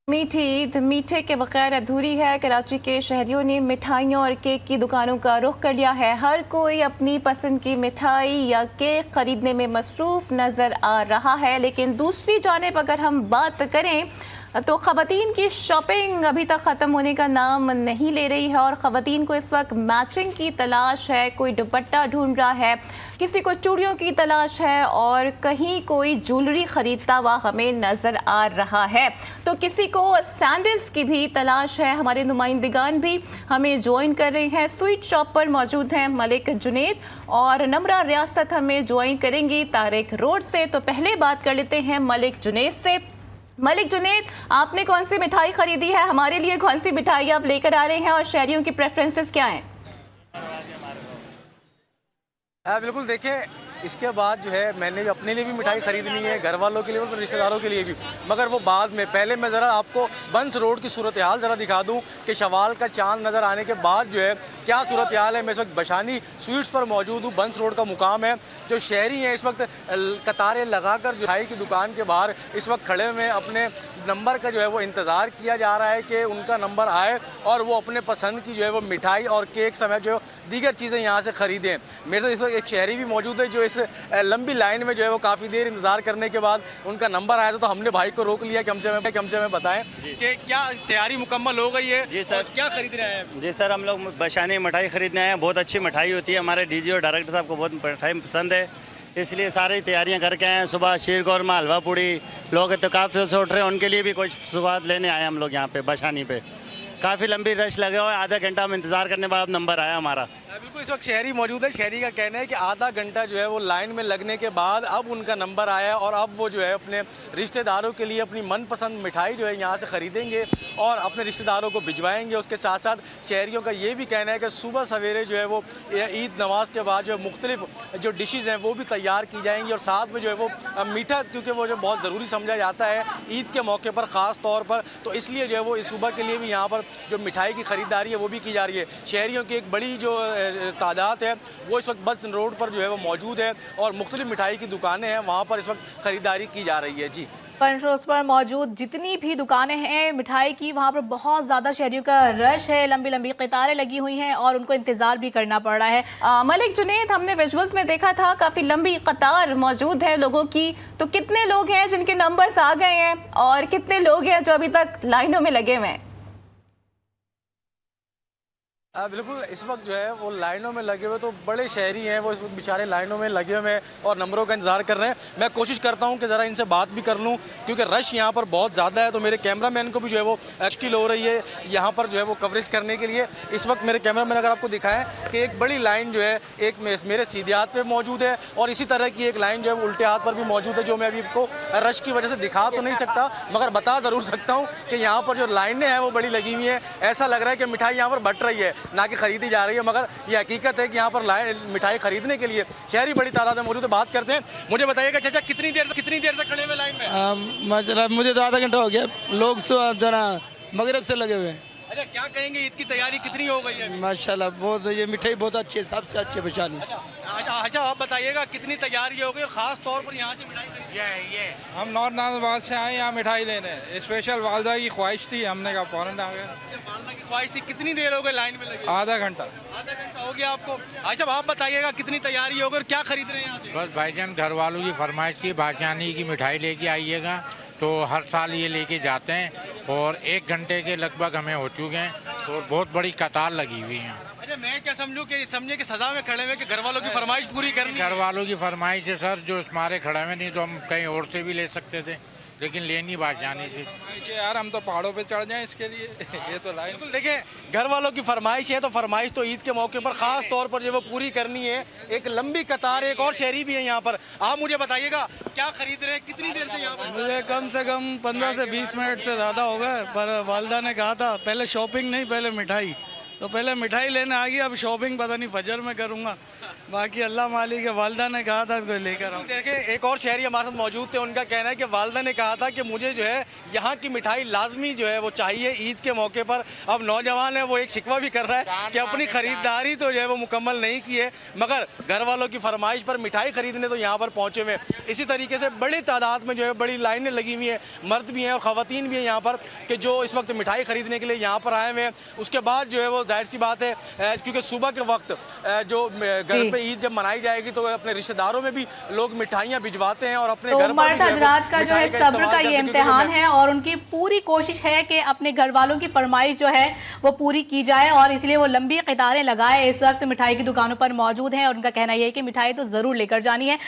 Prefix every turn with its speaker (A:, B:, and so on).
A: मीठी ईद मीठे के बगैर अधूरी है। कराची के शहरियों ने मिठाइयों और केक की दुकानों का रुख कर लिया है। हर कोई अपनी पसंद की मिठाई या केक खरीदने में मसरूफ नज़र आ रहा है। लेकिन दूसरी जानिब अगर हम बात करें तो ख़वातीन की शॉपिंग अभी तक ख़त्म होने का नाम नहीं ले रही है और ख़वातीन को इस वक्त मैचिंग की तलाश है। कोई दुपट्टा ढूंढ रहा है, किसी को चूड़ियों की तलाश है और कहीं कोई ज्वेलरी ख़रीदता हुआ हमें नज़र आ रहा है, तो किसी को सैंडल्स की भी तलाश है। हमारे नुमाइंदगान भी हमें ज्वाइन कर रहे हैं। स्वीट शॉप पर मौजूद हैं मलिक जुनैद और नम्रा रियासत हमें ज्वाइन करेंगी तारिक रोड से। तो पहले बात कर लेते हैं मलिक जुनैद से। मलिक जुनैद, आपने कौन सी मिठाई खरीदी है, हमारे लिए कौन सी मिठाई आप लेकर आ रहे हैं और शहरियों की प्रेफरेंसेस क्या हैं?
B: बिल्कुल, देखिए इसके बाद जो है मैंने भी अपने लिए भी मिठाई खरीदनी है, घर वालों के लिए और रिश्तेदारों के लिए भी, मगर वो बाद में। पहले मैं ज़रा आपको बंस रोड की सूरत हाल ज़रा दिखा दूं कि शवाल का चांद नज़र आने के बाद जो है क्या सूरत हाल है। मैं इस वक्त बशानी स्वीट्स पर मौजूद हूँ। बंस रोड का मुकाम है। जो शहरी हैं इस वक्त कतारें लगाकर जो मिठाई की दुकान के बाहर इस वक्त खड़े हुए, अपने नंबर का जो है वो इंतज़ार किया जा रहा है कि उनका नंबर आए और वो अपने पसंद की जो है वो मिठाई और केक समेत जो दीगर चीज़ें यहाँ से ख़रीदें। मेरे साथ इस वक्त एक शहरी भी मौजूद है जो इस लंबी लाइन में जो है वो काफ़ी देर इंतज़ार करने के बाद उनका नंबर आया था, तो हमने भाई को रोक लिया कि हमसे हमें बताएं कि क्या तैयारी मुकम्मल हो गई है।
C: जी सर,
B: क्या खरीद रहे हैं?
C: जी सर, हम लोग बशानी मिठाई खरीदने आए हैं। बहुत अच्छी मिठाई होती है, हमारे डीजी और डायरेक्टर साहब को बहुत मिठाई पसंद है, इसलिए सारी तैयारियां करके आए हैं। सुबह शीर कौरमा, हलवा पूड़ी, लोग इत्तेकाफ़ से उठ रहे हैं, उनके लिए भी कुछ स्वाद लेने आए हम लोग यहाँ पे बशानी पे। काफ़ी लंबी रश लगे हुआ है, आधा घंटा हम इंतज़ार करने के बाद नंबर आया हमारा।
B: बिल्कुल, इस वक्त शहरी मौजूद है। शहरी का कहना है कि आधा घंटा जो है वो लाइन में लगने के बाद अब उनका नंबर आया और अब वो जो है अपने रिश्तेदारों के लिए अपनी मनपसंद मिठाई जो है यहाँ से ख़रीदेंगे और अपने रिश्तेदारों को भिजवाएंगे। उसके साथ साथ शहरियों का ये भी कहना है कि सुबह सवेरे जो है वो ईद नमाज के बाद जो है मुख्तलिफ जो डिशेज़ हैं वो भी तैयार की जाएंगी और साथ में जो है वो मीठा, क्योंकि वो जो बहुत ज़रूरी समझा जाता है ईद के मौके पर ख़ास तौर पर, तो इसलिए जो है वो इस सुबह के लिए भी यहाँ पर जो मिठाई की ख़रीदारी है वो भी की जा रही है। शहरियों की एक बड़ी जो तादाद है वो इस वक्त बस रोड पर जो है वो मौजूद है और मुख्तलिफ मिठाई की दुकानें हैं, वहाँ पर इस वक्त ख़रीदारी की जा रही है। जी,
D: पंच पर मौजूद जितनी भी दुकानें हैं मिठाई की, वहाँ पर बहुत ज़्यादा शहरियों का रश है, लंबी लंबी कतारें लगी हुई हैं और उनको इंतज़ार भी करना पड़ रहा है।
A: मलिक जुनैद, हमने विजुअल्स में देखा था काफ़ी लंबी कतार मौजूद है लोगों की, तो कितने लोग हैं जिनके नंबर्स आ गए हैं और कितने लोग हैं जो अभी तक लाइनों में लगे हुए हैं?
B: बिल्कुल, इस वक्त जो है वो लाइनों में लगे हुए तो बड़े शहरी हैं, वो इस वक्त बेचारे लाइनों में लगे हुए हैं और नंबरों का इंतज़ार कर रहे हैं। मैं कोशिश करता हूं कि ज़रा इनसे बात भी कर लूं क्योंकि रश यहां पर बहुत ज़्यादा है, तो मेरे कैमरामैन को भी जो है वो मुश्किल हो रही है यहां पर जो है वो कवरेज करने के लिए। इस वक्त मेरे कैमरामैन अगर आपको दिखाएं कि एक बड़ी लाइन जो है एक मेरे सीधे हाथ पर मौजूद है और इसी तरह की एक लाइन जो है वो उल्टे हाथ पर भी मौजूद है, जो मैं अभी आपको रश की वजह से दिखा तो नहीं सकता मगर बता ज़रूर सकता हूँ कि यहाँ पर जो लाइनें हैं वो बड़ी लगी हुई हैं। ऐसा लग रहा है कि मिठाई यहाँ पर बट रही है, ना कि खरीदी जा रही है, मगर ये हकीकत है कि यहाँ पर मिठाई खरीदने के लिए शहरी बड़ी तादाद में मौजूद है। बात करते हैं, मुझे बताइएगा चाचा कितनी देर से खड़े हुए लाइन में?
E: मतलब मुझे तो आधा घंटा हो गया, लोग जरा मगरब से लगे हुए हैं।
B: अच्छा, क्या कहेंगे ईद की तैयारी कितनी हो गई है?
E: माशाल्लाह, बहुत, ये मिठाई बहुत अच्छी है, सबसे अच्छी बशानी।
B: अच्छा, आप बताइएगा कितनी तैयारी हो गई खास तौर पर यहाँ से मिठाई खरीदनी?
F: ये हम नॉर्थ नाजाबाद से आए यहाँ मिठाई लेने, स्पेशल वालदा की ख्वाहिश थी, हमने कहा फ़ौरन आ गए।
B: वालदा की ख्वाहिश थी, कितनी देर हो गई लाइन में लगे?
F: आधा घंटा
B: हो गया आपको। अच्छा, आप बताइएगा कितनी तैयारी हो गई और क्या खरीद रहे हैं यहाँ से?
G: बस भाईजान घर वालों की फरमाइश की बादशानी की मिठाई लेके आइएगा, तो हर साल ये लेके जाते हैं और 1 घंटे के लगभग हमें हो चुके हैं और बहुत बड़ी कतार लगी हुई है।
B: अच्छा, मैं क्या समझे कि सजा में खड़े हुए कि घर वालों की फरमाइश पूरी करनी?
G: घर वालों की फरमाइश है सर, जो हमारे खड़े हुए नहीं तो हम कहीं और से भी ले सकते थे, लेकिन लेनी बादशानी से।
F: यार हम तो पहाड़ों पे चढ़ जाएं इसके लिए ये तो लाइन।
B: देखिए, घर वालों की फरमाइश है तो फरमाइश तो ईद के मौके पर खास तौर पर जो वो पूरी करनी है। एक लंबी कतार, एक और शहरी भी है यहाँ पर। आप मुझे बताइएगा क्या खरीद रहे हैं, कितनी देर से यहाँ पर?
E: मुझे कम से कम 15 से 20 मिनट से ज़्यादा हो गए, पर वालदा ने कहा था पहले शॉपिंग नहीं पहले मिठाई, तो पहले मिठाई लेने आ गई, अब शॉपिंग पता नहीं फजर में करूँगा। बाकी अल्लाह मालिक है, वालदा ने कहा था इसको लेकर आओ।
B: देखें, एक और शहरी हमारे साथ मौजूद थे, उनका कहना है कि वालदा ने कहा था कि मुझे जो है यहाँ की मिठाई लाजमी जो है वो चाहिए ईद के मौके पर। अब नौजवान है वो एक शिकवा भी कर रहा है कि अपनी ख़रीदारी तो जो है वो मुकम्मल नहीं की है, मगर घर वालों की फरमाइश पर मिठाई ख़रीदने तो यहाँ पर पहुँचे हुए। इसी तरीके से बड़ी तादाद में जो है बड़ी लाइनें लगी हुई हैं, मर्द भी हैं और ख़वातीन भी हैं यहाँ पर, कि जो इस वक्त मिठाई ख़रीदने के लिए यहाँ पर आए हुए हैं। उसके बाद जो है वो जाहिर सी बात है, क्योंकि सुबह के वक्त जो घर पे ईद जब मनाई जाएगी तो अपने रिश्तेदारों में भी लोग मिठाइयाँ भिजवाते हैं और अपने
D: तो
B: घर पर
D: मर्द हजरात का जो है सब्र का ये इम्तिहान है और उनकी पूरी कोशिश है कि अपने घर वालों की फरमाइश जो है वो पूरी की जाए, और इसलिए वो लंबी कतारें लगाए इस वक्त मिठाई की दुकानों पर मौजूद हैं और उनका कहना यह है कि मिठाई तो ज़रूर लेकर जानी है।